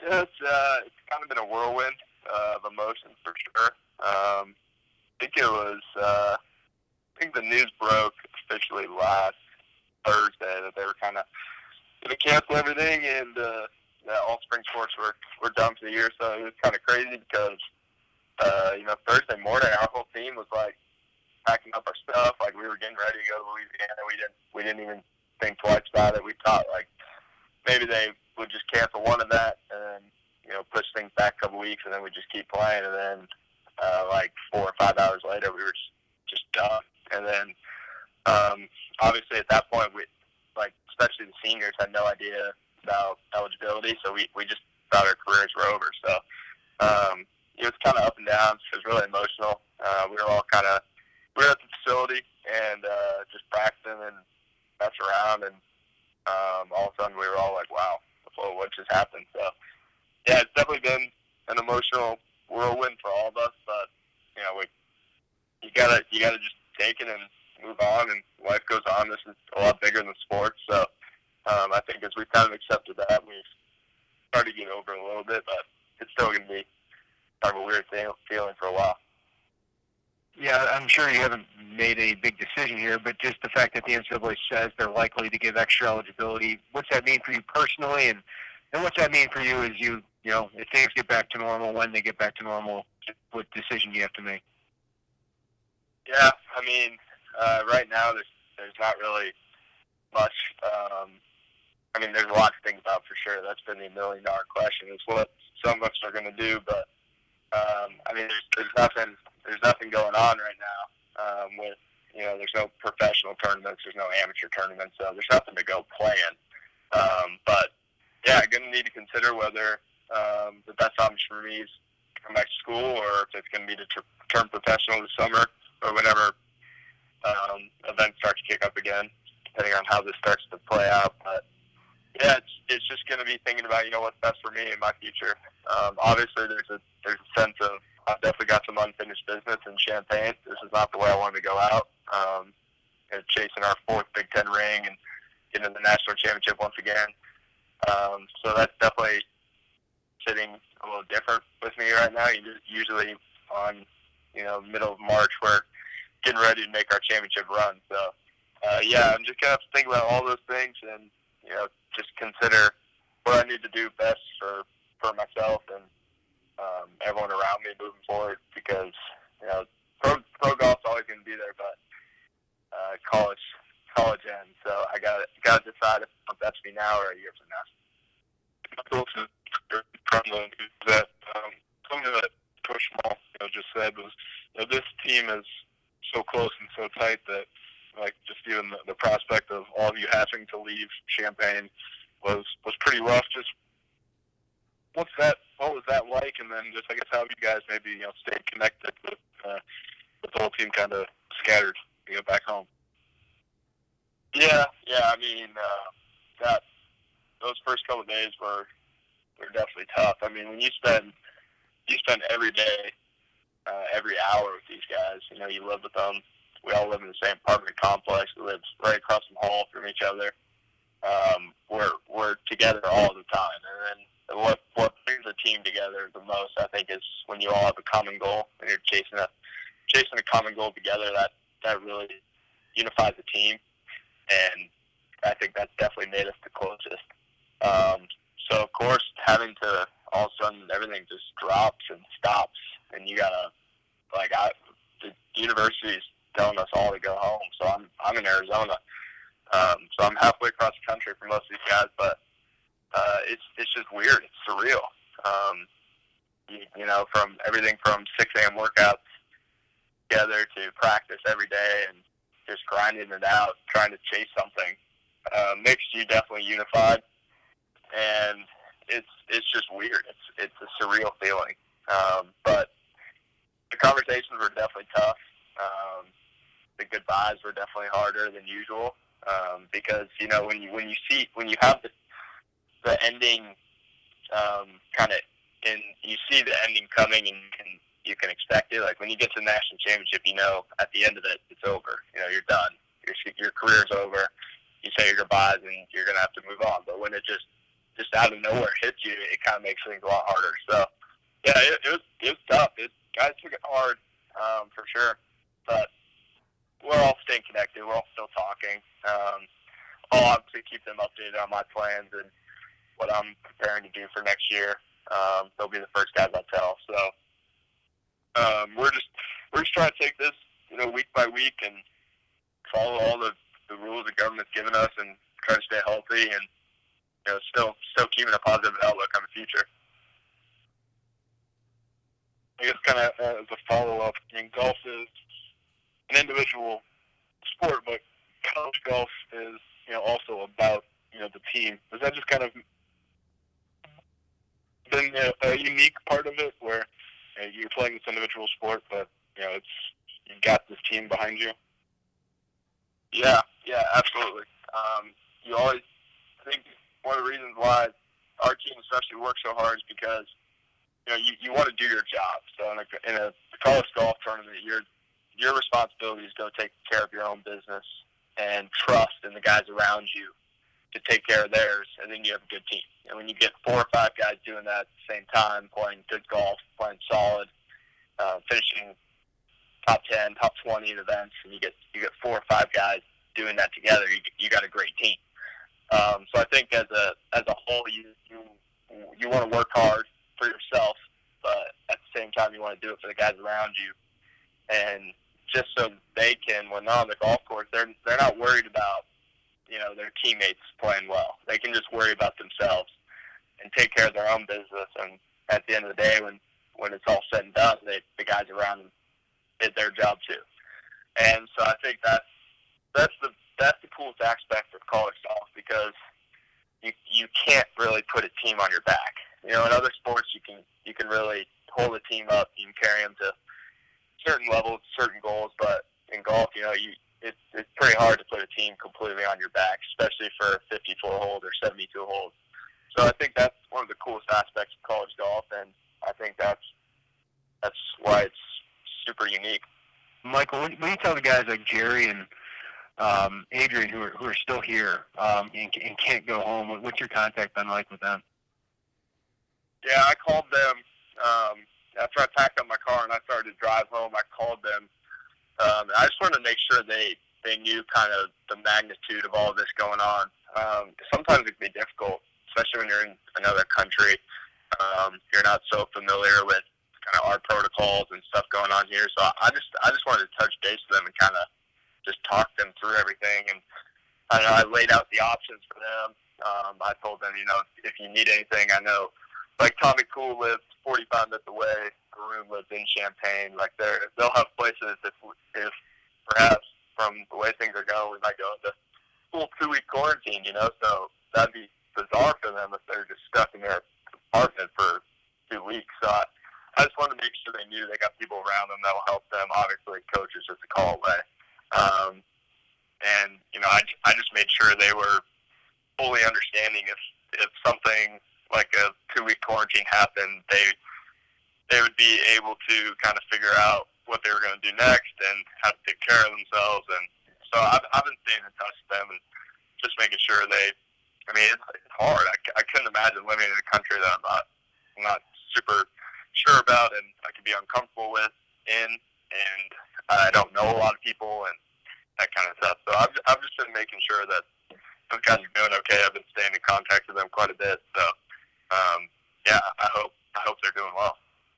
Yeah, it's kind of been a whirlwind of emotions for sure. I think the news broke officially last Thursday that they were kind of going to cancel everything and that all spring sports were done for the year. So it was kind of crazy because, Thursday morning our whole team was like packing up our stuff. Like we were getting ready to go to Louisiana. We didn't even think twice about it. We thought like maybe they would just cancel one of that and then, push things back a couple weeks and then we just keep playing. And then like 4 or 5 hours later we were just done. And then obviously at that point we, like especially the seniors, had no idea about eligibility, so we just thought our careers were over. So it was kind of up and down. It was really emotional. We were at the facility and just practicing and messing around, and all of a sudden we were all like, "Wow, what just happened?" So yeah, it's definitely been an emotional whirlwind for all of us. But you gotta just take it and move on, and life goes on. This is a lot bigger than sports, so I think as we've kind of accepted that, we've started to get over it a little bit, but it's still going to be kind of a weird feeling for a while. Yeah, I'm sure you haven't made a big decision here, but just the fact that the NCAA says they're likely to give extra eligibility, what's that mean for you personally, and what's that mean for you as if things get back to normal, when they get back to normal, what decision you have to make? Yeah, I mean, right now there's not really much. There's a lot to think about for sure. That's been the $1 million question. Is what some of us are going to do, but there's nothing going on right now. With there's no professional tournaments, there's no amateur tournaments, so there's nothing to go play in. But yeah, I'm going to need to consider whether the best option for me is to come back to school, or if it's going to be to turn professional this summer or whenever events start to kick up again, depending on how this starts to play out. But yeah, it's just going to be thinking about what's best for me in my future. Obviously, there's a sense of I've definitely got some unfinished business in Champaign. This is not the way I wanted to go out. Chasing our 4th Big Ten ring and getting to the national championship once again. So that's definitely sitting a little different with me right now. Usually on middle of March, we're getting ready to make our championship run. So I'm just gonna have to think about all those things and just consider what I need to do best for myself and everyone around me moving forward, because pro golf's always going to be there, but college ends. So I got to decide if I'm best to be now or a year from now. From the news that something that Coach Small just said was this team is so close and so tight that just even the prospect of all of you having to leave Champaign was pretty rough. Just what was that like, and then just I guess how have you guys maybe stayed connected with the whole team kind of scattered back home? Yeah. Those first couple of days were definitely tough. I mean, when you spend every day, every hour with these guys, you live with them. We all live in the same apartment complex. We live right across the hall from each other. We're together all the time, and then what brings a team together the most, I think, is when you all have a common goal and you're chasing a common goal together. That really unifies the team, and I think that's definitely made us the closest. So of course, having to all of a sudden everything just drops and stops, and you gotta the university's telling us all to go home. So I'm in Arizona, so I'm halfway across the country for most of these guys, but it's just weird. It's surreal. From everything from 6 a.m. workouts together to practice every day and just grinding it out, trying to chase something, makes you definitely unified, and it's just weird. It's a surreal feeling. But the conversations were definitely tough. The goodbyes were definitely harder than usual, because when you have the ending kind of, and you see the ending coming, and you can expect it. Like when you get to the national championship, at the end of it, it's over. You're done. Your career's over. You say your goodbyes, and you're gonna have to move on. But when it just just out of nowhere hits you, it kind of makes things a lot harder. So, yeah, it was tough. Guys took it hard, for sure. But we're all staying connected. We're all still talking. I'll obviously keep them updated on my plans and what I'm preparing to do for next year. They'll be the first guys I tell. So we're just trying to take this, week by week and follow all the rules the government's given us and try to stay healthy and still keeping a positive outlook on the future. I guess kind of as a follow-up, golf is an individual sport, but college golf is, also about, the team. Has that just kind of been a unique part of it where you're playing this individual sport, but, you got this team behind you? Yeah, absolutely. You always think one of the reasons why our team especially works so hard is because you want to do your job. So in a college golf tournament, your responsibility is to go take care of your own business and trust in the guys around you to take care of theirs, and then you have a good team. And when you get 4 or 5 guys doing that at the same time, playing good golf, playing solid, finishing top 10, top 20 at events, and you get 4 or 5 guys doing that together, you got a great team. So I think as a whole, you want to work hard for yourself, but at the same time you want to do it for the guys around you, and just so they can, when they're on the golf course, they're not worried about their teammates playing well. They can just worry about themselves and take care of their own business. And at the end of the day, when it's all said and done, the guys around them did their job too. And so I think that's the coolest aspect of college golf, because you can't really put a team on your back. In other sports you can really hold a team up, you can carry them to certain levels, certain goals, but in golf, it's pretty hard to put a team completely on your back, especially for a 54 hole or 72 holes. So I think that's one of the coolest aspects of college golf, and I think that's why it's super unique. Michael, when you tell the guys like Jerry and Adrian who are still here and can't go home, what's your contact been like with them? Yeah, I called them after I packed up my car and I started to drive home. I called them. I just wanted to make sure they knew kind of the magnitude of all this going on. Sometimes it can be difficult, especially when you're in another country. You're not so familiar with kind of our protocols and stuff going on here. So I just wanted to touch base with them and kind of just talk them through everything. And I laid out the options for them. I told them, if you need anything, I know, like Tommy Cool lives 45 minutes away. Haroon lives in Champaign. Like they'll have places if perhaps from the way things are going, we might go into full 2-week quarantine. So that'd be bizarre for them if they're just stuck in their apartment for 2 weeks. So I just wanted to make sure they knew they got people around them that will help them. Obviously, coach is just a call away. And I just made sure they were fully understanding if something like a 2-week quarantine happened, they would be able to kind of figure out what they were going to do next and how to take care of themselves. And so I've been staying in touch with them and just making sure it's hard. I couldn't imagine living in a country that I'm not super sure about and I could be uncomfortable with and I don't know a lot of people and that kind of stuff. So I've just been making sure that those guys are doing okay. I've been staying in contact with them quite a bit. So, I